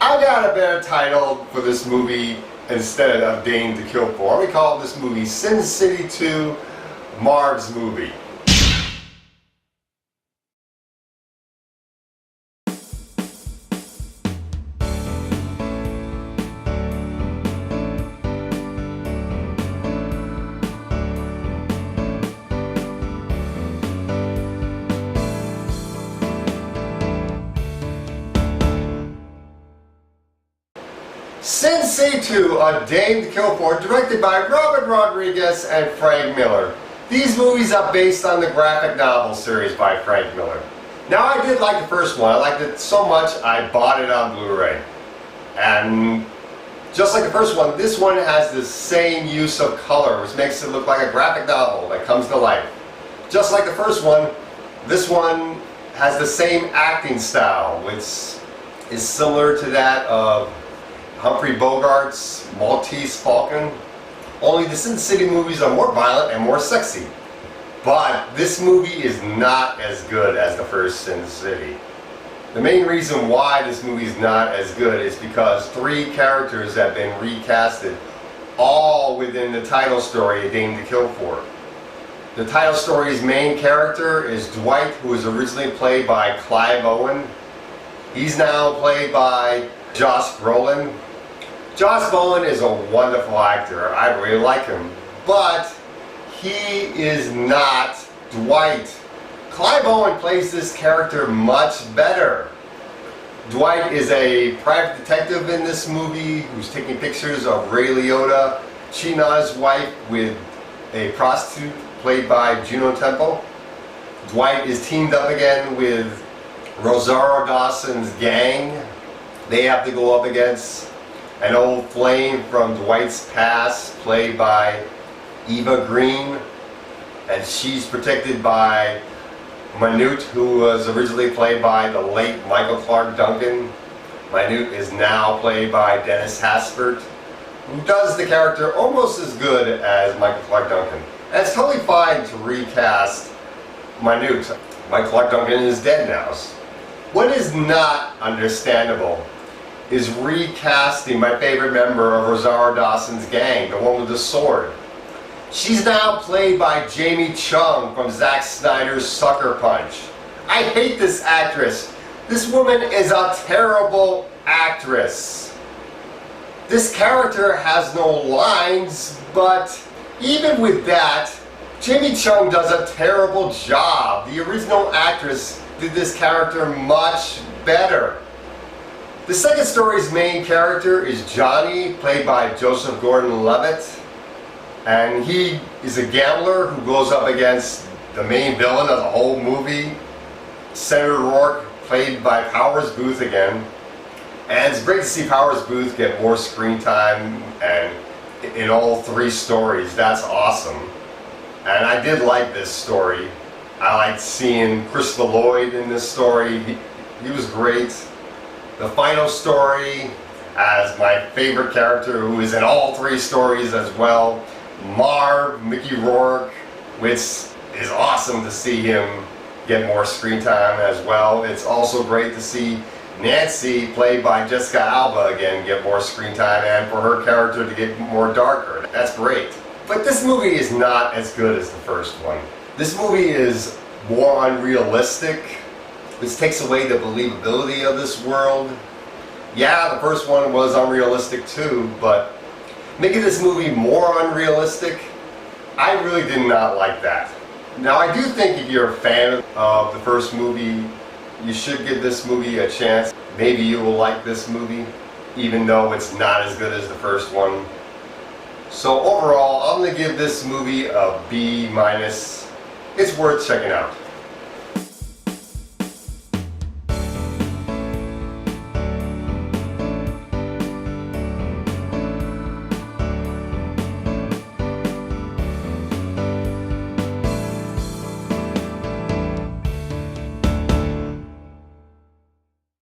I got a better title for this movie instead of Dame to Kill For. We call this movie Sin City 2, Marv's Movie. Sin City 2, A Dame to Kill For, directed by Robert Rodriguez and Frank Miller. These movies are based on the graphic novel series by Frank Miller. Now, I did like the first one. I liked it so much I bought it on Blu-ray. And just like the first one, this one has the same use of color, which makes it look like a graphic novel that comes to life. Just like the first one, this one has the same acting style, which is similar to that of Humphrey Bogart's Maltese Falcon. Only the Sin City movies are more violent and more sexy. But this movie is not as good as the first Sin City. The main reason why this movie is not as good is because 3 characters have been recasted, all within the title story, A Dame to Kill For. The title story's main character is Dwight, who was originally played by Clive Owen. He's now played by Josh Brolin. Josh Brolin is a wonderful actor. I really like him. But he is not Dwight. Clive Owen plays this character much better. Dwight is a private detective in this movie who's taking pictures of Ray Liotta cheating on his wife with a prostitute played by Juno Temple. Dwight is teamed up again with Rosario Dawson's gang. They have to go up against an old flame from Dwight's past, played by Eva Green, and she's protected by Minute, who was originally played by the late Michael Clarke Duncan. Minute is now played by Dennis Haysbert, who does the character almost as good as Michael Clarke Duncan. And it's totally fine to recast Minute. Michael Clarke Duncan is dead now. What is not understandable is recasting my favorite member of Rosario Dawson's gang, the one with the sword. She's now played by Jamie Chung from Zack Snyder's Sucker Punch. I hate this actress. This woman is a terrible actress. This character has no lines, but even with that, Jamie Chung does a terrible job. The original actress did this character much better. The second story's main character is Johnny, played by Joseph Gordon-Levitt. And he is a gambler who goes up against the main villain of the whole movie, Senator Rourke, played by Powers Booth again. And it's great to see Powers Booth get more screen time and in all 3 stories. That's awesome. And I did like this story. I liked seeing Christopher Lloyd in this story. He was great. The final story as my favorite character, who is in all 3 stories as well, Marv, Mickey Rourke, which is awesome to see him get more screen time as well. It's also great to see Nancy, played by Jessica Alba, again get more screen time, and for her character to get more darker. That's great. But this movie is not as good as the first one. This movie is more unrealistic, which takes away the believability of this world. Yeah, the first one was unrealistic too, but making this movie more unrealistic, I really did not like that. Now, I do think if you're a fan of the first movie, you should give this movie a chance. Maybe you will like this movie, even though it's not as good as the first one. So overall, I'm going to give this movie a B-. It's worth checking out.